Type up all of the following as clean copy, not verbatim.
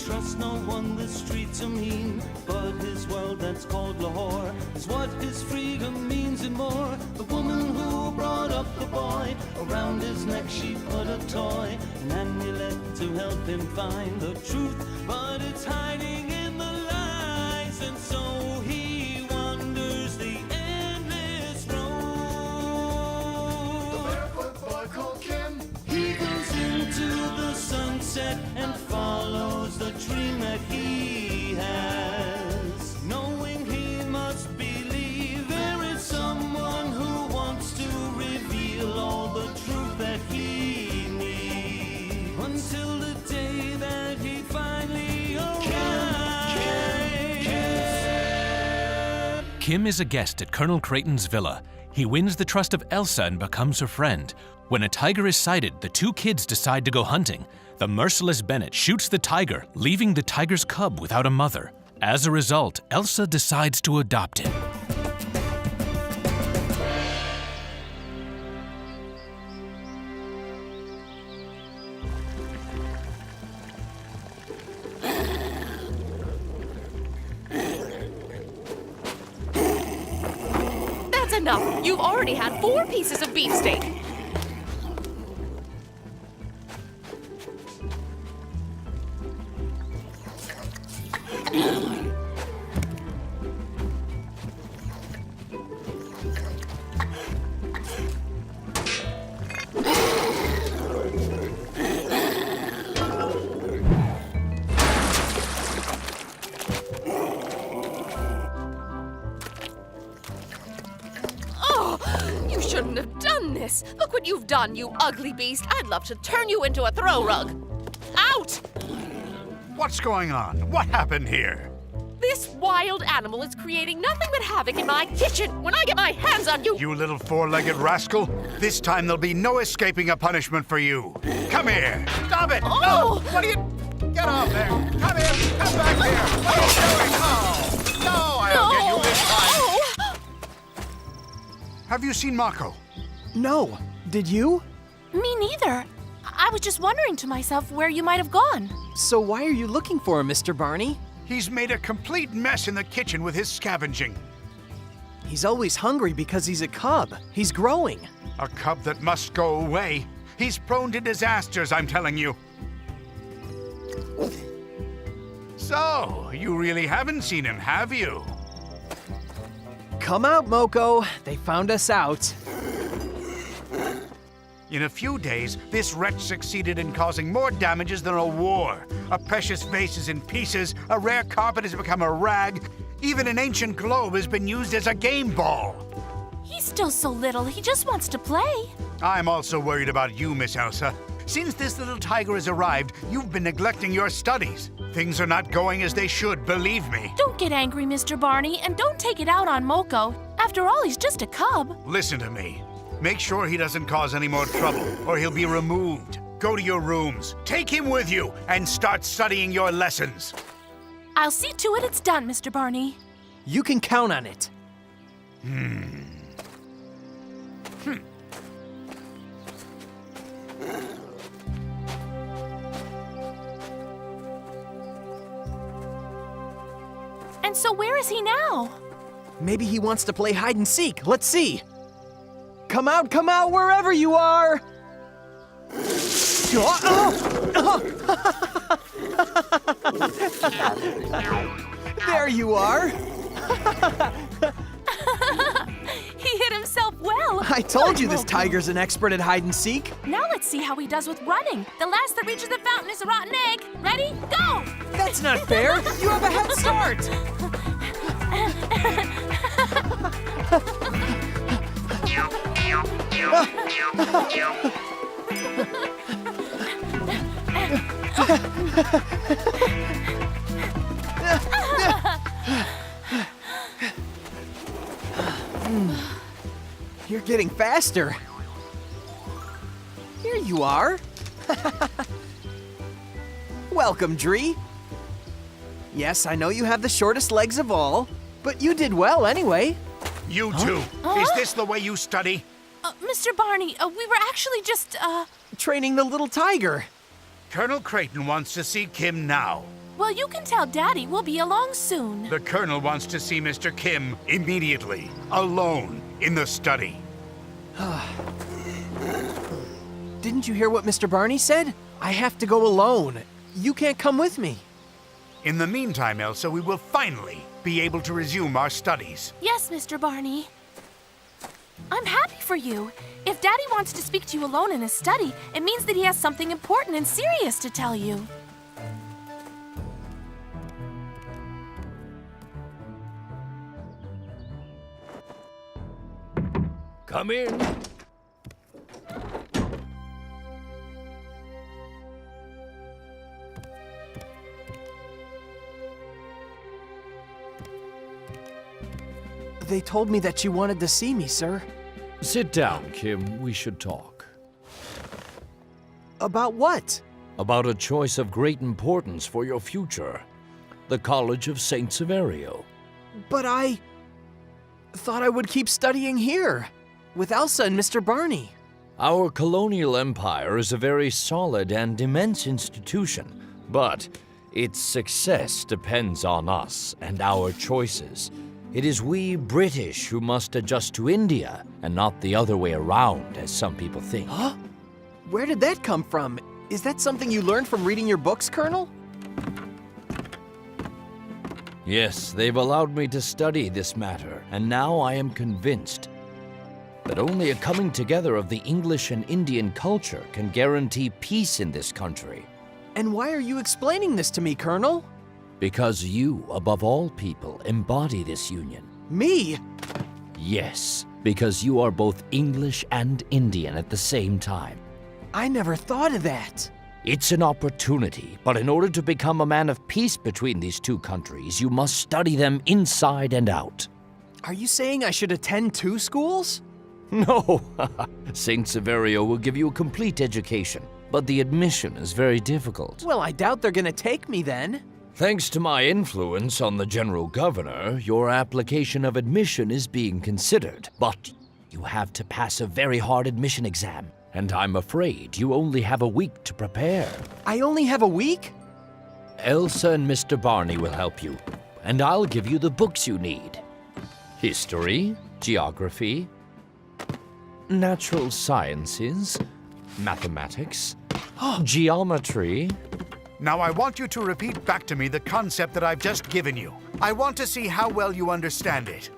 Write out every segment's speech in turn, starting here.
trust no one, the streets are mean, but his world that's called Lahore is what his freedom means and more. The woman who brought up the boy, around his neck she put a toy, an amulet to help him find the truth, but it's hiding in the lies, and so he wanders the endless road. The barefoot boy called Kim, He goes into the sunset and follows the dream that he has, knowing he must believe there is someone who wants to reveal all the truth that he needs, until the day that he finally arrives. Kim is a guest at Colonel Creighton's villa. He wins the trust of Elsa and becomes her friend. When a tiger is sighted, the two kids decide to go hunting. The merciless Bennett shoots the tiger, leaving the tiger's cub without a mother. As a result, Elsa decides to adopt him. That's enough. You've already had 4 pieces of beefsteak. You shouldn't have done this. Look what you've done, you ugly beast. I'd love to turn you into a throw rug. Out! What's going on? What happened here? This wild animal is creating nothing but havoc in my kitchen. When I get my hands on you... You little four-legged rascal. This time there'll be no escaping a punishment for you. Come here. Stop it. Oh! No. What are you... Get off there. Come here. Come back here. What are you doing? Oh. No, I'll get you this time. Have you seen Mako? No. Did you? Me neither. I was just wondering to myself where you might have gone. So why are you looking for him, Mr. Barney? He's made a complete mess in the kitchen with his scavenging. He's always hungry because he's a cub. He's growing. A cub that must go away. He's prone to disasters, I'm telling you. So, you really haven't seen him, have you? Come out, Moko. They found us out. In a few days, this wretch succeeded in causing more damages than a war. A precious vase is in pieces, a rare carpet has become a rag, even an ancient globe has been used as a game ball. He's still so little, he just wants to play. I'm also worried about you, Miss Elsa. Since this little tiger has arrived, you've been neglecting your studies. Things are not going as they should, believe me. Don't get angry, Mr. Barney, and don't take it out on Moko. After all, he's just a cub. Listen to me. Make sure he doesn't cause any more trouble, or he'll be removed. Go to your rooms, take him with you, and start studying your lessons. I'll see to it it's done, Mr. Barney. You can count on it. And so where is he now? Maybe he wants to play hide and seek. Let's see. Come out, wherever you are! There you are! He hit himself well. I told you this tiger's an expert at hide and seek. Now let's see how he does with running. The last that reaches the fountain is a rotten egg. Ready? Go! That's not fair! You have a head start! You're getting faster. Here you are. Welcome, Dree. Yes, I know you have the shortest legs of all, but you did well anyway. You too. Is this the way you study? Mr. Barney, we were actually just, Training the little tiger. Colonel Creighton wants to see Kim now. Well, you can tell Daddy we'll be along soon. The Colonel wants to see Mr. Kim immediately, alone, in the study. Didn't you hear what Mr. Barney said? I have to go alone. You can't come with me. In the meantime, Elsa, we will finally be able to resume our studies. Yes, Mr. Barney. I'm happy for you. If Daddy wants to speak to you alone in his study, it means that he has something important and serious to tell you. Come in. They told me that you wanted to see me, sir. Sit down, Kim. We should talk. About what? About a choice of great importance for your future. The College of St. Severio. But I thought I would keep studying here, with Elsa and Mr. Barney. Our colonial empire is a very solid and immense institution, but its success depends on us and our choices. It is we British who must adjust to India, and not the other way around, as some people think. Huh? Where did that come from? Is that something you learned from reading your books, Colonel? Yes, they've allowed me to study this matter, and now I am convinced that only a coming together of the English and Indian culture can guarantee peace in this country. And why are you explaining this to me, Colonel? Because you, above all people, embody this union. Me? Yes, because you are both English and Indian at the same time. I never thought of that. It's an opportunity, but in order to become a man of peace between these two countries, you must study them inside and out. Are you saying I should attend two schools? No, St. Severio will give you a complete education, but the admission is very difficult. Well, I doubt they're gonna take me then. Thanks to my influence on the General Governor, your application of admission is being considered, but you have to pass a very hard admission exam, and I'm afraid you only have a week to prepare. I only have a week? Elsa and Mr. Barney will help you, and I'll give you the books you need. History, geography, natural sciences, mathematics, geometry. Now I want you to repeat back to me the concept that I've just given you. I want to see how well you understand it.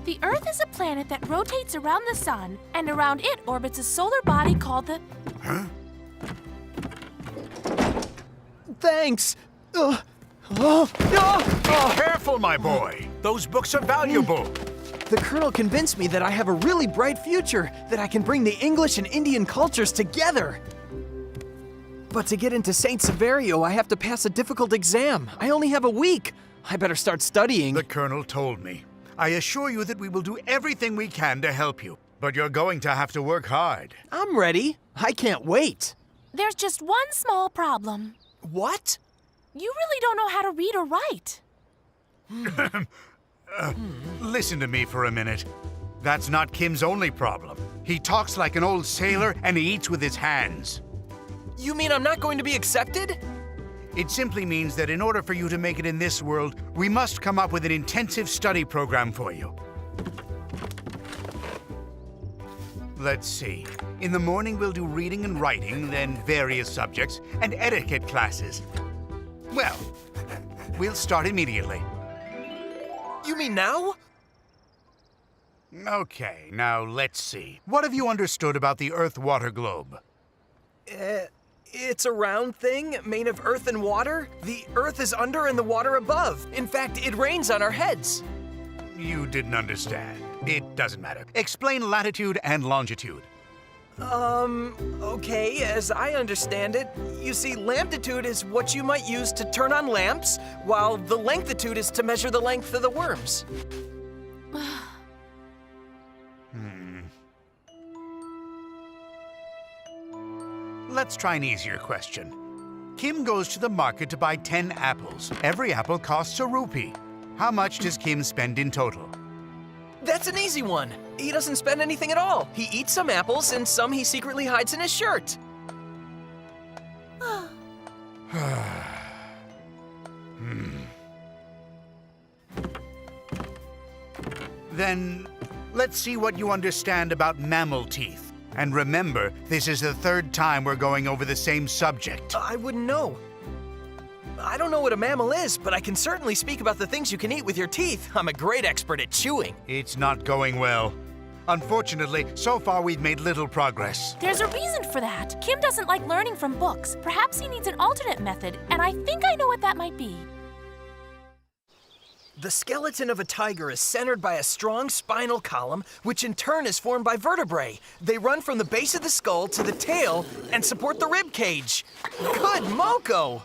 The Earth is a planet that rotates around the sun, and around it orbits a solar body called the... Huh? Thanks. Careful, my boy. Those books are valuable. The Colonel convinced me that I have a really bright future, that I can bring the English and Indian cultures together. But to get into St. Severio, I have to pass a difficult exam. I only have a week. I better start studying. The Colonel told me. I assure you that we will do everything we can to help you. But you're going to have to work hard. I'm ready. I can't wait. There's just one small problem. What? You really don't know how to read or write. Listen to me for a minute. That's not Kim's only problem. He talks like an old sailor and he eats with his hands. You mean I'm not going to be accepted? It simply means that in order for you to make it in this world, we must come up with an intensive study program for you. Let's see. In the morning, we'll do reading and writing, then various subjects, and etiquette classes. Well, we'll start immediately. You mean now? Okay, now let's see. What have you understood about the Earth-water globe? It's a round thing made of earth and water. The earth is under and the water above. In fact, it rains on our heads. You didn't understand. It doesn't matter. Explain latitude and longitude. Okay, as I understand it, you see, lambitude is what you might use to turn on lamps, while the lengthitude is to measure the length of the worms. Let's try an easier question. Kim goes to the market to buy 10 apples. Every apple costs a rupee. How much does Kim spend in total? That's an easy one. He doesn't spend anything at all. He eats some apples and some he secretly hides in his shirt. Then let's see what you understand about mammal teeth. And remember, this is the third time we're going over the same subject. I wouldn't know. I don't know what a mammal is, but I can certainly speak about the things you can eat with your teeth. I'm a great expert at chewing. It's not going well. Unfortunately, so far we've made little progress. There's a reason for that. Kim doesn't like learning from books. Perhaps he needs an alternate method, and I think I know what that might be. The skeleton of a tiger is centered by a strong spinal column, which in turn is formed by vertebrae. They run from the base of the skull to the tail and support the rib cage. Good Moko!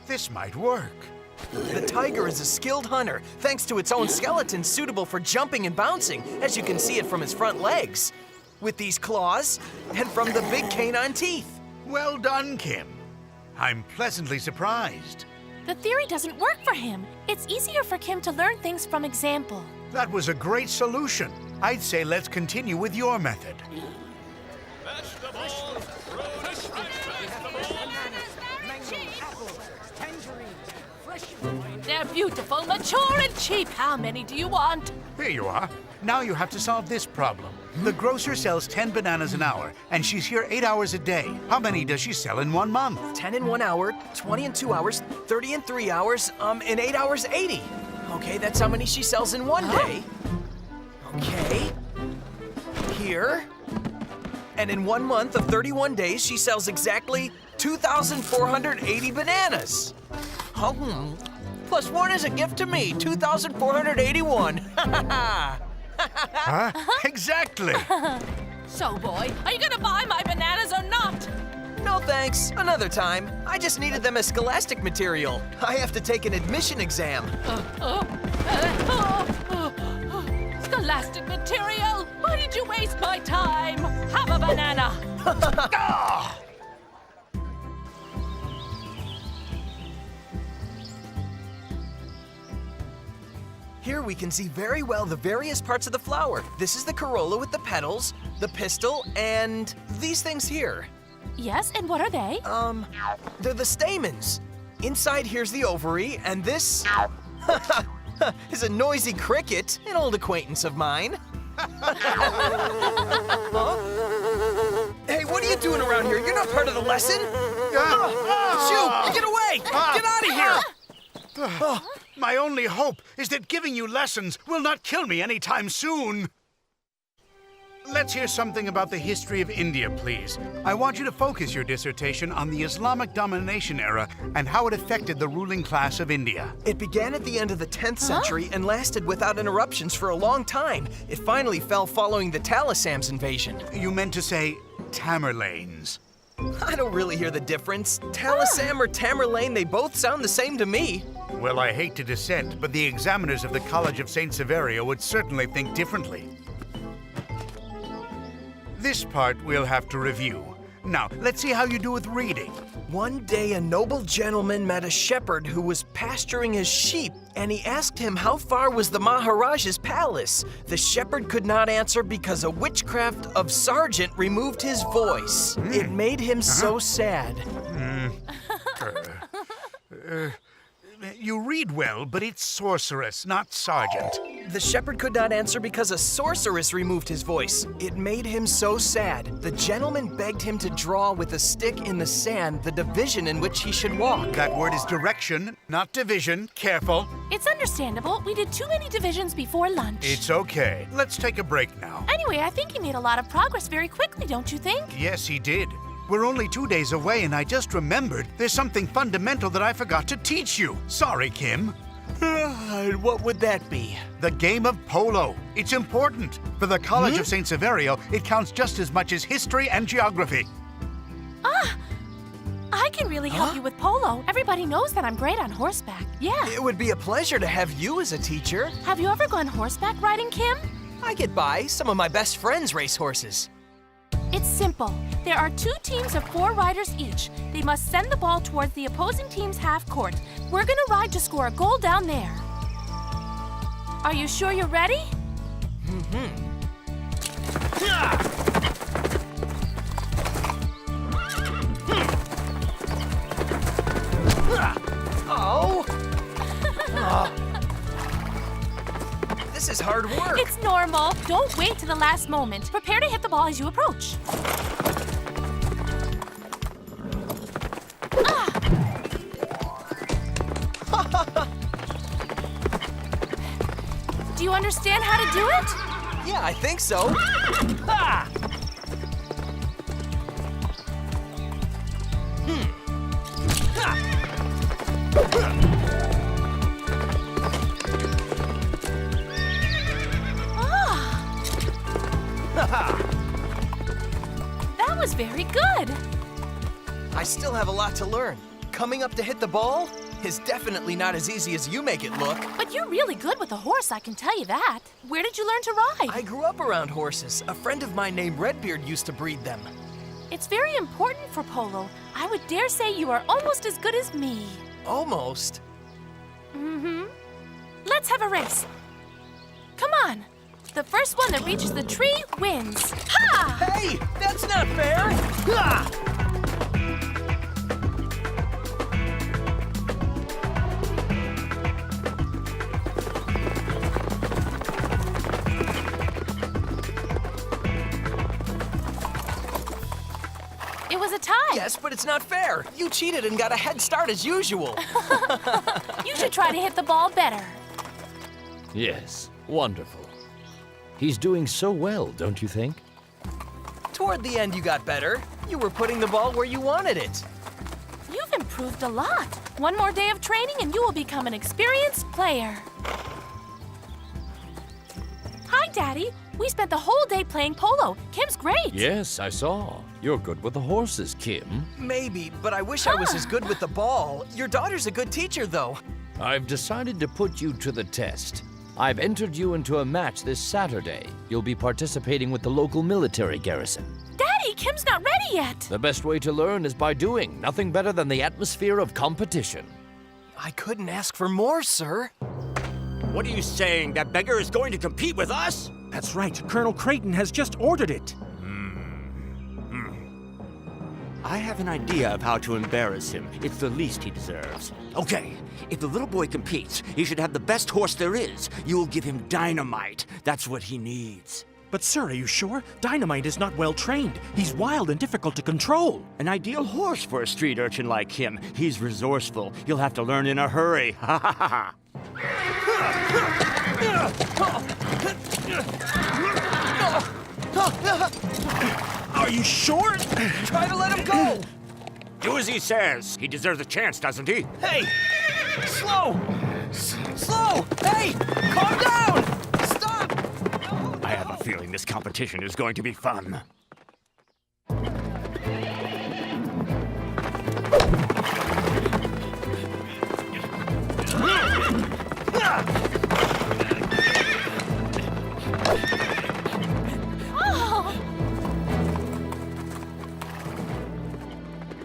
This might work. The tiger is a skilled hunter, thanks to its own skeleton suitable for jumping and bouncing, as you can see it from his front legs, with these claws, and from the big canine teeth. Well done, Kim. I'm pleasantly surprised. The theory doesn't work for him. It's easier for Kim to learn things from example. That was a great solution. I'd say let's continue with your method. They're beautiful, mature, and cheap. How many do you want? Here you are. Now you have to solve this problem. The grocer sells 10 bananas an hour, and she's here 8 hours a day. How many does she sell in 1 month? 10 in 1 hour, 20 in 2 hours, 30 in 3 hours, in 8 hours, 80. Okay, that's how many she sells in 1 day. Okay. Here. And in 1 month of 31 days, she sells exactly 2,480 bananas. Plus 1 is a gift to me, 2,481. Huh? Exactly. So, boy, are you gonna buy my bananas or not? No thanks, another time. I just needed them as scholastic material. I have to take an admission exam. Scholastic material? Why did you waste my time? Have a banana. Here we can see very well the various parts of the flower. This is the corolla with the petals, the pistil, and these things here. Yes, and what are they? They're the stamens. Inside here's the ovary, and this is a noisy cricket, an old acquaintance of mine. Huh? Hey, what are you doing around here? You're not part of the lesson. Shoo! Get away! Get out of here! My only hope is that giving you lessons will not kill me anytime soon. Let's hear something about the history of India, please. I want you to focus your dissertation on the Islamic domination era and how it affected the ruling class of India. It began at the end of the 10th century and lasted without interruptions for a long time. It finally fell following the Talisams invasion. You meant to say Tamerlanes. I don't really hear the difference. Talisam or Tamerlane, they both sound the same to me. Well, I hate to dissent, but the examiners of the College of St. Severio would certainly think differently. This part we'll have to review. Now, let's see how you do with reading. One day, a noble gentleman met a shepherd who was pasturing his sheep, and he asked him how far was the Maharaja's palace. The shepherd could not answer because a witchcraft of sergeant removed his voice. It made him so sad. You read well, but it's sorceress, not sergeant. The shepherd could not answer because a sorceress removed his voice. It made him so sad. The gentleman begged him to draw with a stick in the sand the division in which he should walk. That word is direction, not division. Careful. It's understandable. We did too many divisions before lunch. It's okay. Let's take a break now. Anyway, I think he made a lot of progress very quickly, don't you think? Yes, he did. We're only 2 days away, and I just remembered there's something fundamental that I forgot to teach you. Sorry, Kim. What would that be? The game of polo. It's important. For the College of St. Severio, it counts just as much as history and geography. I can really help you with polo. Everybody knows that I'm great on horseback. Yeah. It would be a pleasure to have you as a teacher. Have you ever gone horseback riding, Kim? I get by. Some of my best friends race horses. It's simple. There are 2 teams of 4 riders each. They must send the ball towards the opposing team's half court. We're gonna ride to score a goal down there. Are you sure you're ready? Oh! is hard work. It's normal. Don't wait to the last moment. Prepare to hit the ball as you approach. Do you understand how to do it? Yeah, I think so. Ha! That was very good. I still have a lot to learn. Coming up to hit the ball is definitely not as easy as you make it look. But you're really good with a horse, I can tell you that. Where did you learn to ride? I grew up around horses. A friend of mine named Redbeard used to breed them. It's very important for polo. I would dare say you are almost as good as me. Almost. Mm-hmm. Let's have a race. Come on. The first one that reaches the tree wins. Ha! Hey, that's not fair! Ha! It was a tie. Yes, but it's not fair. You cheated and got a head start as usual. You should try to hit the ball better. Yes, wonderful. He's doing so well, don't you think? Toward the end, you got better. You were putting the ball where you wanted it. You've improved a lot. One more day of training and you will become an experienced player. Hi, Daddy. We spent the whole day playing polo. Kim's great. Yes, I saw. You're good with the horses, Kim. Maybe, but I wish I was as good with the ball. Your daughter's a good teacher, though. I've decided to put you to the test. I've entered you into a match this Saturday. You'll be participating with the local military garrison. Daddy, Kim's not ready yet. The best way to learn is by doing. Nothing better than the atmosphere of competition. I couldn't ask for more, sir. What are you saying? That beggar is going to compete with us? That's right. Colonel Creighton has just ordered it. I have an idea of how to embarrass him. It's the least he deserves. Okay, if the little boy competes, he should have the best horse there is. You'll give him dynamite. That's what he needs. But sir, are you sure? Dynamite is not well trained. He's wild and difficult to control. An ideal horse for a street urchin like him. He's resourceful. He'll have to learn in a hurry. Ha ha ha ha! Are you sure? Try to let him go! Do as he says. He deserves a chance, doesn't he? Hey! Slow! Slow! Hey! Calm down! Stop! I have a feeling this competition is going to be fun.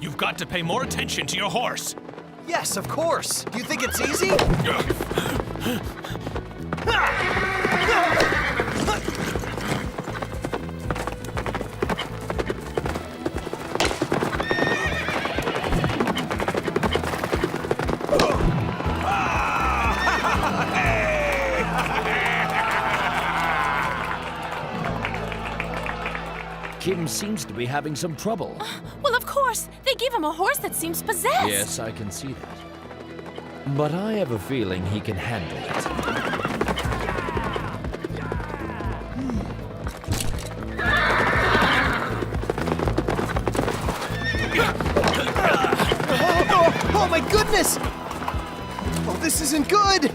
You've got to pay more attention to your horse. Yes, of course. Do you think it's easy? Kim seems to be having some trouble. Well, of course. They gave him a horse that seems possessed. Yes, I can see that. But I have a feeling he can handle it. Oh my goodness! Oh, this isn't good!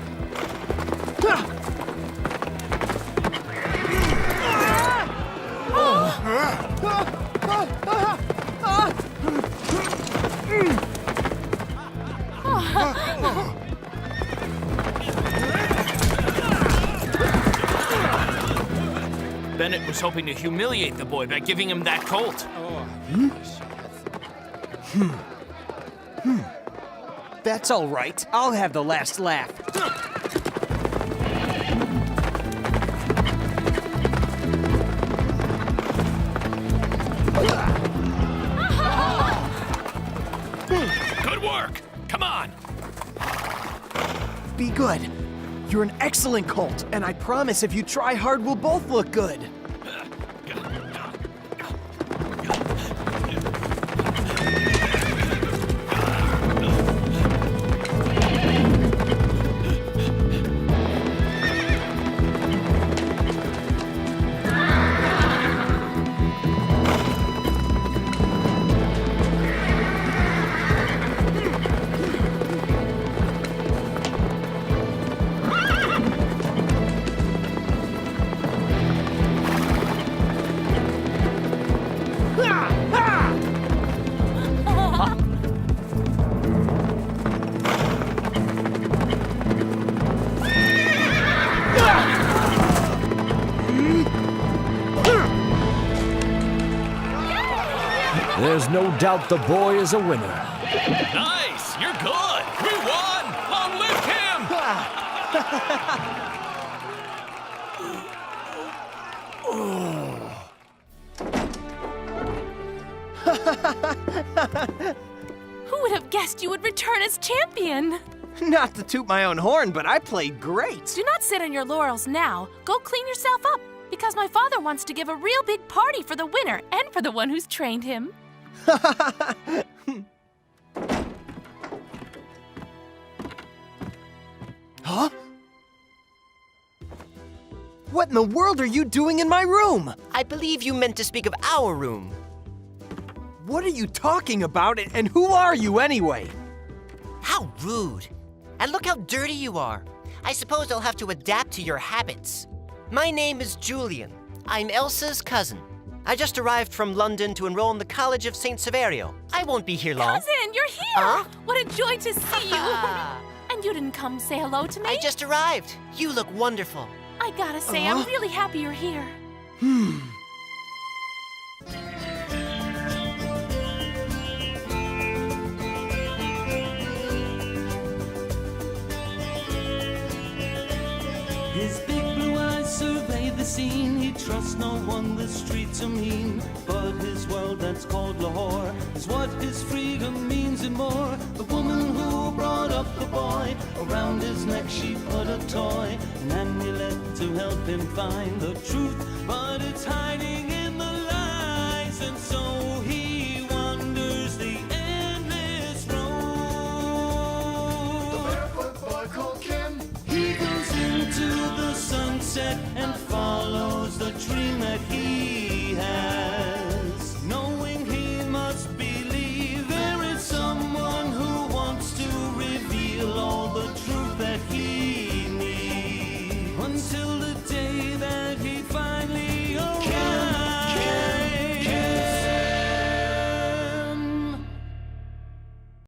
Bennett was hoping to humiliate the boy by giving him that colt. That's all right. I'll have the last laugh. Good work. Come on. Be good. You're an excellent colt, and I promise if you try hard, we'll both look good. There's no doubt the boy is a winner. Nice! You're good! We won! Long live him! Who would have guessed you would return as champion? Not to toot my own horn, but I played great. Do not sit on your laurels now. Go clean yourself up, because my father wants to give a real big party for the winner and for the one who's trained him. Huh? What in the world are you doing in my room? I believe you meant to speak of our room. What are you talking about, and who are you anyway? How rude. And look how dirty you are. I suppose I'll have to adapt to your habits. My name is Julian. I'm Elsa's cousin. I just arrived from London to enroll in the College of St. Severio. I won't be here long. Cousin, you're here! Huh? What a joy to see you! And you didn't come say hello to me? I just arrived. You look wonderful. I gotta say, I'm really happy you're here. His big blue eyes survey the scene. He trusts no one, the streets are mean. But his world that's called Lahore is what his freedom means and more. The woman who brought up the boy, around his neck she put a toy, an amulet to help him find the truth.